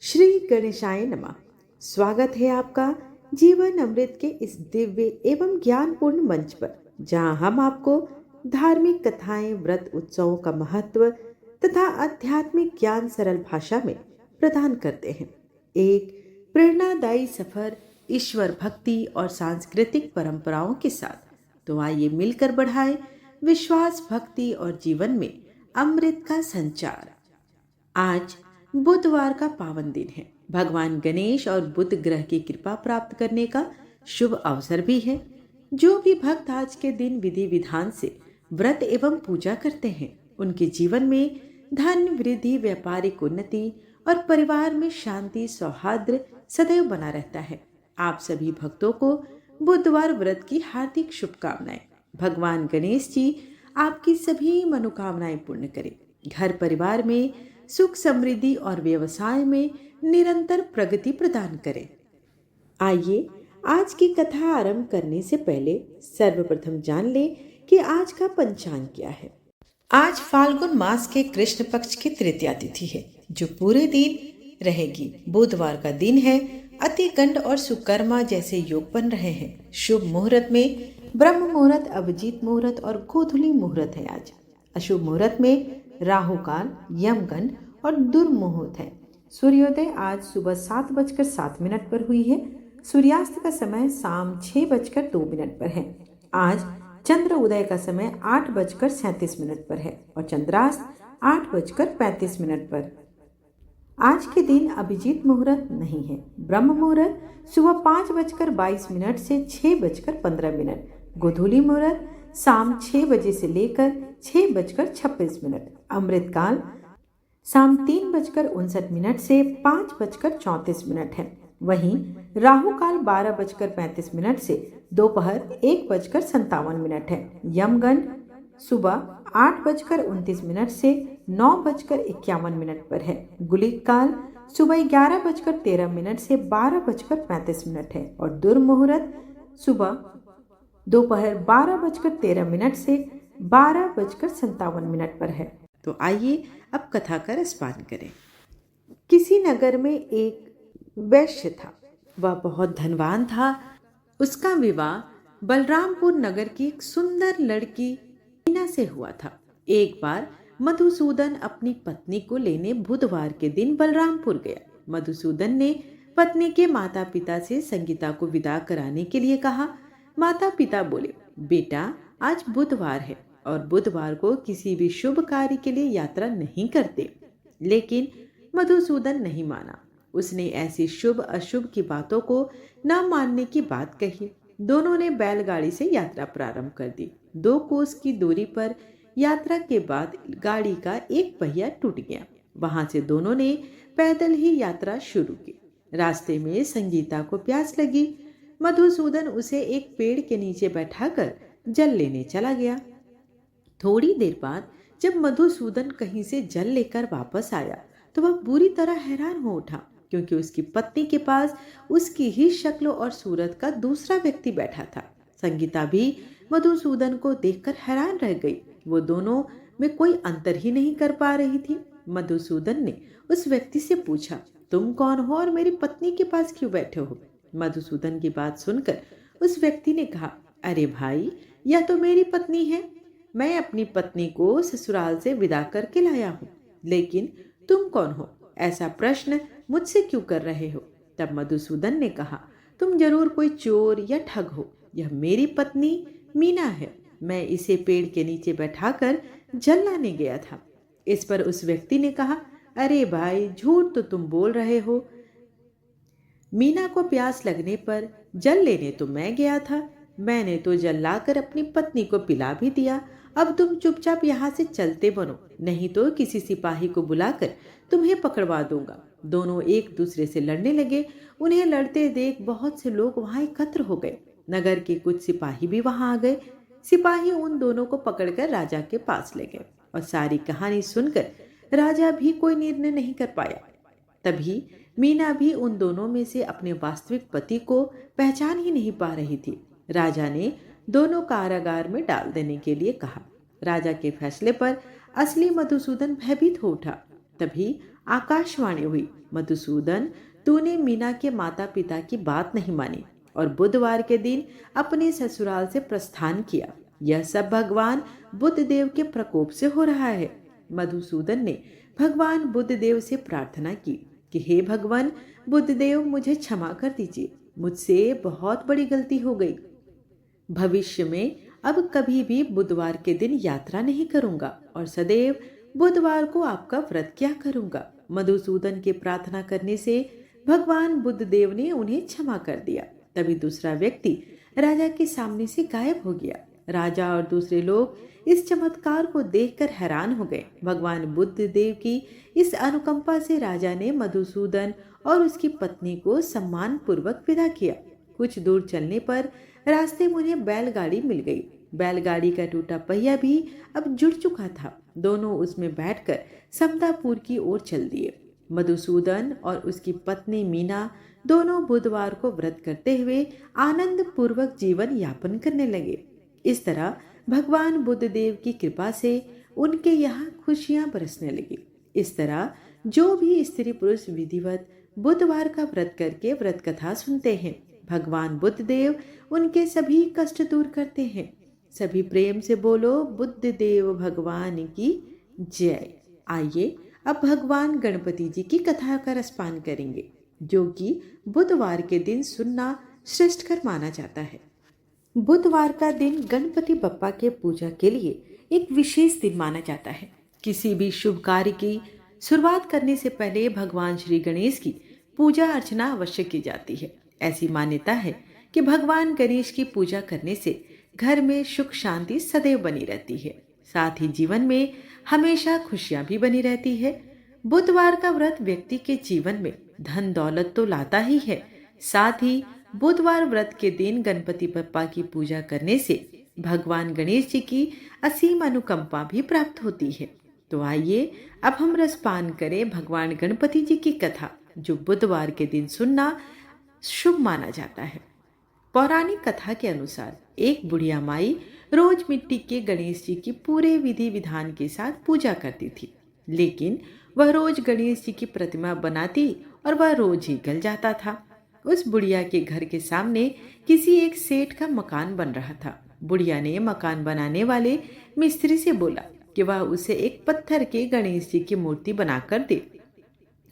श्री गणेशाय नमः। स्वागत है आपका जीवन अमृत के इस दिव्य एवं ज्ञानपूर्ण मंच पर, जहां हम आपको धार्मिक कथाएं, व्रत उत्सवों का महत्व तथा आध्यात्मिक ज्ञान सरल भाषा में प्रदान करते हैं। एक प्रेरणादायी सफर ईश्वर भक्ति और सांस्कृतिक परंपराओं के साथ। तो आइए मिलकर बढ़ाएं विश्वास, भक्ति और जीवन में अमृत का संचार। आज बुधवार का पावन दिन है। भगवान गणेश और बुध ग्रह की कृपा प्राप्त करने का शुभ अवसर भी है। जो भी भक्त आज के दिन विधि विधान से व्रत एवं पूजा करते हैं, उनके जीवन में धन वृद्धि, व्यापारिक उन्नति और परिवार में शांति सौहार्द सदैव बना रहता है। आप सभी भक्तों को बुधवार व्रत की हार्दिक शुभकामनाएं। भगवान गणेश जी आपकी सभी मनोकामनाएं पूर्ण करें। घर परिवार में सुख समृद्धि और व्यवसाय में निरंतर प्रगति प्रदान करें। आइए आज की कथा आरंभ करने से पहले सर्वप्रथम जान ले कि आज का पंचांग क्या है। आज फाल्गुन मास के कृष्ण पक्ष की तृतीया तिथि है, जो पूरे दिन रहेगी। बुधवार का दिन है। अतिगंड और सुकर्मा जैसे योग बन रहे हैं। शुभ मुहूर्त में ब्रह्म मुहूर्त, अभिजीत मुहूर्त और गोधूली मुहूर्त है। आज अशुभ मुहूर्त में राहु काल, यमगंड और दुर्मुहूर्त है। सूर्योदय आज सुबह 7:07 पर हुई है। सूर्यास्त का समय शाम 6:02 पर है। आज चंद्र उदय का समय 8:37 पर है और चंद्रास्त 8:35 पर। आज के दिन अभिजीत मुहूर्त नहीं है। ब्रह्म मुहूर्त सुबह 5:22 से 6:15। गोधूली मुहूर्त शाम 6 बजे से लेकर 6:26। अमृत काल शाम 3:59 से 5:34 है। वहीं राहु काल 12:35 से दोपहर 1:57 है। यमगंड सुबह 8:29 से 9:51 पर है। गुलिक काल सुबह 11:13 से 12:35 है और दुर्मुहूर्त सुबह दोपहर 12:13 से 12:57 पर है। तो आइए अब कथा का रसपान करें। किसी नगर में एक वैश्य था। वह बहुत धनवान था। उसका विवाह बलरामपुर नगर की एक सुंदर लड़की मीना से हुआ था। एक बार मधुसूदन अपनी पत्नी को लेने बुधवार के दिन बलरामपुर गया। मधुसूदन ने पत्नी के माता पिता से संगीता को विदा कराने के लिए कहा। माता पिता बोले, बेटा आज बुधवार है और बुधवार को किसी भी शुभ कार्य के लिए यात्रा नहीं करते। लेकिन मधुसूदन नहीं माना। उसने ऐसी शुभ अशुभ की बातों को न मानने की बात कही। दोनों ने बैलगाड़ी से यात्रा प्रारंभ कर दी। 2 कोस की दूरी पर यात्रा के बाद गाड़ी का एक पहिया टूट गया। वहां से दोनों ने पैदल ही यात्रा शुरू की। रास्ते में संगीता को प्यास लगी। मधुसूदन उसे एक पेड़ के नीचे बैठाकर जल लेने चला गया। थोड़ी देर बाद जब मधुसूदन कहीं से जल लेकर वापस आया तो वह बुरी तरह हैरान हो उठा, क्योंकि उसकी पत्नी के पास उसकी ही शक्ल और सूरत का दूसरा व्यक्ति बैठा था। संगीता भी मधुसूदन को देखकर हैरान रह गई। वो दोनों में कोई अंतर ही नहीं कर पा रही थी। मधुसूदन ने उस व्यक्ति से पूछा, तुम कौन हो और मेरी पत्नी के पास क्यों बैठे हो? मधुसूदन की बात सुनकर उस व्यक्ति ने कहा, अरे भाई, यह तो मेरी पत्नी है। मैं अपनी पत्नी को ससुराल से विदा करके लाया हूँ। लेकिन तुम कौन हो? ऐसा प्रश्न मुझसे क्यों कर रहे हो? तब मधुसूदन ने कहा, तुम जरूर कोई चोर या ठग हो। यह मेरी पत्नी मीना है। मैं इसे पेड़ के नीचे बैठाकर जल लाने गया था। इस पर उस व्यक्ति ने कहा, अरे भाई, झूठ तो तुम बोल रहे हो। मीना को प्यास लगने पर जल लेने तो मैं गया था। मैंने तो जल लाकर अपनी पत्नी को पिला भी दिया। अब तुम चुपचाप यहाँ से चलते बनो, नहीं तो किसी सिपाही को बुलाकर तुम्हें पकड़वा दूंगा। दोनों एक दूसरे से लड़ने लगे। उन्हें लड़ते देख बहुत से लोग वहां एकत्र हो गए। नगर के कुछ सिपाही भी वहां आ गए। सिपाही उन दोनों को पकड़कर राजा के पास ले गए और सारी कहानी सुनकर राजा भी कोई निर्णय नहीं कर पाया। तभी मीना भी उन दोनों में से अपने वास्तविक पति को पहचान ही नहीं पा रही थी। राजा ने दोनों कारागार में डाल देने के लिए कहा। राजा के फैसले पर असली मधुसूदन भयभीत हो उठा। तभी आकाशवाणी हुई, मधुसूदन, तूने मीना के माता पिता की बात नहीं मानी और बुधवार के दिन अपने ससुराल से प्रस्थान किया। यह सब भगवान बुद्ध देव के प्रकोप से हो रहा है। मधुसूदन ने भगवान बुद्ध देव से प्रार्थना की कि हे भगवान बुद्ध देव, मुझे क्षमा कर दीजिए, मुझसे बहुत बड़ी गलती हो गई। भविष्य में अब कभी भी बुधवार के दिन यात्रा नहीं करूंगा और सदैव बुधवार को आपका व्रत क्या करूंगा। मधुसूदन के प्रार्थना करने से भगवान बुद्ध देव ने उन्हें क्षमा कर दिया। तभी दूसरा व्यक्ति राजा के सामने से गायब हो गया। राजा और दूसरे लोग इस चमत्कार को देखकर हैरान हो गए। भगवान बुद्ध देव की इस अनुकंपा से राजा ने मधुसूदन और उसकी पत्नी को सम्मान पूर्वक विदा किया। कुछ दूर चलने पर रास्ते में उन्हें बैलगाड़ी मिल गई। बैलगाड़ी का टूटा पहिया भी अब जुड़ चुका था। दोनों उसमें बैठकर समतापुर की ओर चल दिए। मधुसूदन और उसकी पत्नी मीना दोनों बुधवार को व्रत करते हुए आनंद पूर्वक जीवन यापन करने लगे। इस तरह भगवान बुद्ध देव की कृपा से उनके यहाँ खुशियां बरसने लगी। इस तरह जो भी स्त्री पुरुष विधिवत बुधवार का व्रत करके व्रत कथा सुनते हैं, भगवान बुद्ध देव उनके सभी कष्ट दूर करते हैं। सभी प्रेम से बोलो बुद्ध देव भगवान की जय। आइए अब भगवान गणपति जी की कथा का रसपान करेंगे, जो कि बुधवार के दिन सुनना श्रेष्ठकर माना जाता है। बुधवार का दिन गणपति बप्पा के पूजा के लिए एक विशेष दिन माना जाता है। किसी भी शुभ कार्य की शुरुआत करने से पहले भगवान श्री गणेश की पूजा अर्चना अवश्य की जाती है। ऐसी मान्यता है कि भगवान गणेश की पूजा करने से घर में सुख शांति सदैव बनी रहती है, साथ ही जीवन में हमेशा खुशियां भी बनी रहती है। बुधवार का व्रत व्यक्ति के जीवन में धन दौलत तो लाता ही है, साथ ही बुधवार व्रत के दिन गणपति बप्पा की पूजा करने से भगवान गणेश जी की असीम अनुकंपा भी प्राप्त होती है। तो आइए अब हम रसपान करें भगवान गणपति जी की कथा, जो बुधवार के दिन सुनना शुभ माना जाता है। पौराणिक कथा के अनुसार एक बुढ़िया माई रोज मिट्टी के गणेश जी की पूरे विधि विधान के साथ पूजा करती थी, लेकिन वह रोज गणेश जी की प्रतिमा बनाती और वह रोज ही गल जाता था। उस बुढ़िया के घर के सामने किसी एक सेठ का मकान बन रहा था। बुढ़िया ने मकान बनाने वाले मिस्त्री से बोला कि वह उसे एक पत्थर के गणेश जी की मूर्ति बनाकर दे।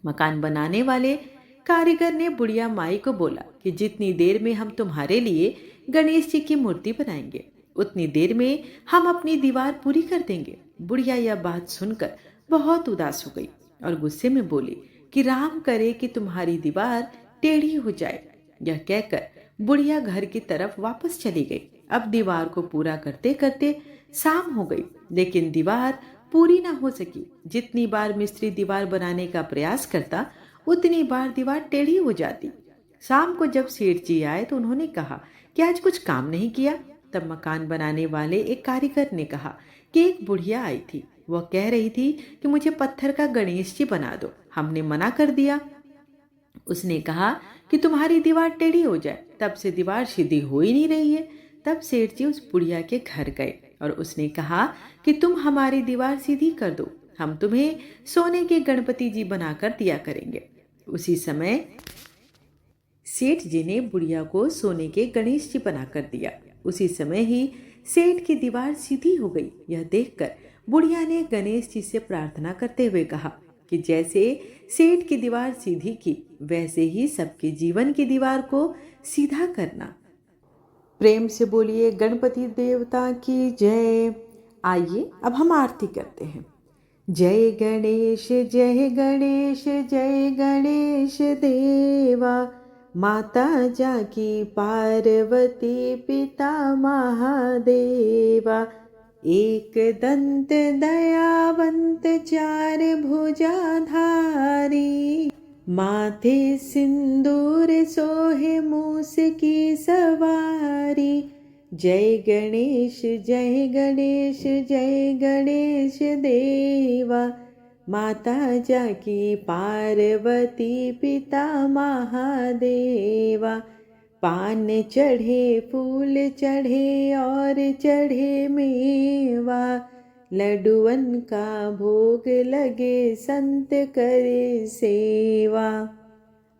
मकान बनाने वाले कारीगर ने बुढ़िया माई को बोला कि जितनी देर में हम तुम्हारे लिए गणेश जी की मूर्ति बनाएंगे, उतनी देर में हम अपनी दीवार पूरी कर देंगे। बुढ़िया यह बात सुनकर बहुत उदास हो गई और गुस्से में बोली कि राम करे कि तुम्हारी दीवार टेढ़ी हो जाए। यह कहकर बुढ़िया घर की तरफ वापस चली गई। अब दीवार को पूरा करते करते शाम हो गई, लेकिन दीवार पूरी ना हो सकी। जितनी बार मिस्त्री दीवार बनाने का प्रयास करता, उतनी बार दीवार टेढ़ी हो जाती। शाम को जब सेठ जी आए तो उन्होंने कहा कि आज कुछ काम नहीं किया। तब मकान बनाने वाले एक कारीगर ने कहा कि एक बुढ़िया आई थी, वह कह रही थी कि मुझे पत्थर का गणेश जी बना दो। हमने मना कर दिया। उसने कहा कि तुम्हारी दीवार टेढ़ी हो जाए, तब से दीवार सीधी हो ही नहीं रही है। तब सेठ जी उस बुढ़िया के घर गए और उसने कहा कि तुम हमारी दीवार सीधी कर दो, हम तुम्हें सोने के गणपति जी बनाकर दिया करेंगे। उसी समय सेठ जी ने बुढ़िया को सोने के गणेश जी बनाकर दिया। उसी समय ही सेठ की दीवार सीधी हो गई। यह देखकर बुढ़िया ने गणेश जी से प्रार्थना करते हुए कहा कि जैसे सेठ की दीवार सीधी की, वैसे ही सबके जीवन की दीवार को सीधा करना। प्रेम से बोलिए गणपति देवता की जय। आइए अब हम आरती करते हैं। जय गणेश जय गणेश जय गणेश देवा, माता जाकी पार्वती पिता महादेवा, एक दंत दयावंत चार भुजाधारी, माथे सिंदूर सोहे मूस की सवारी। जय गणेश जय गणेश जय गणेश देवा, माता जाकी पार्वती पिता महादेवा। पान चढ़े फूल चढ़े और चढ़े मेवा, लड्डुअन का भोग लगे संत करे सेवा।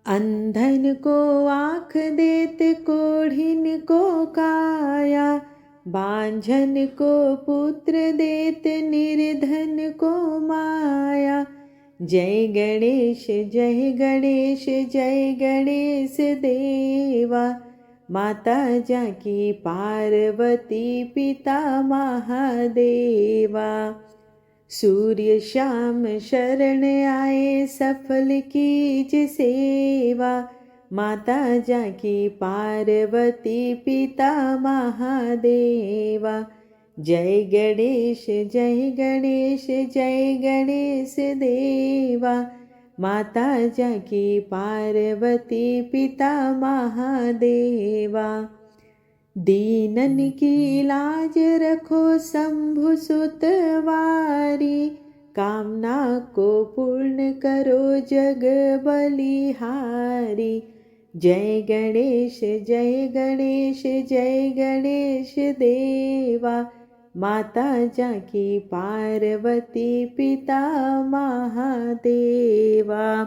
अंधन को आँख देत कोढ़िन को काया, बांझन को पुत्र देत निर्धन को माया। जय गणेश जय गणेश जय गणेश देवा, माता जाकी पार्वती पिता महादेवा। सूर्य श्याम शरण आए सफल कीज सेवा, माता जाकी पार्वती पिता महादेवा। जय गणेश जय गणेश जय गणेश देवा, माता जाकी पार्वती पिता महादेवा। दीनन की लाज रखो शंभु सुतवारी, कामना को पूर्ण करो जग बलिहारी। जय गणेश जय गणेश जय गणेश देवा, माता जाकी पार्वती पिता महादेवा।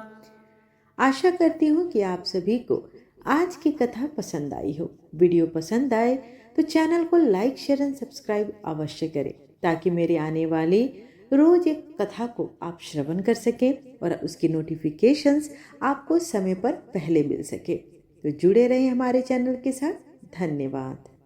आशा करती हूँ कि आप सभी को आज की कथा पसंद आई हो। वीडियो पसंद आए तो चैनल को लाइक शेयर एंड सब्सक्राइब अवश्य करें, ताकि मेरे आने वाली रोज एक कथा को आप श्रवण कर सकें और उसकी नोटिफिकेशंस आपको समय पर पहले मिल सके। तो जुड़े रहें हमारे चैनल के साथ। धन्यवाद।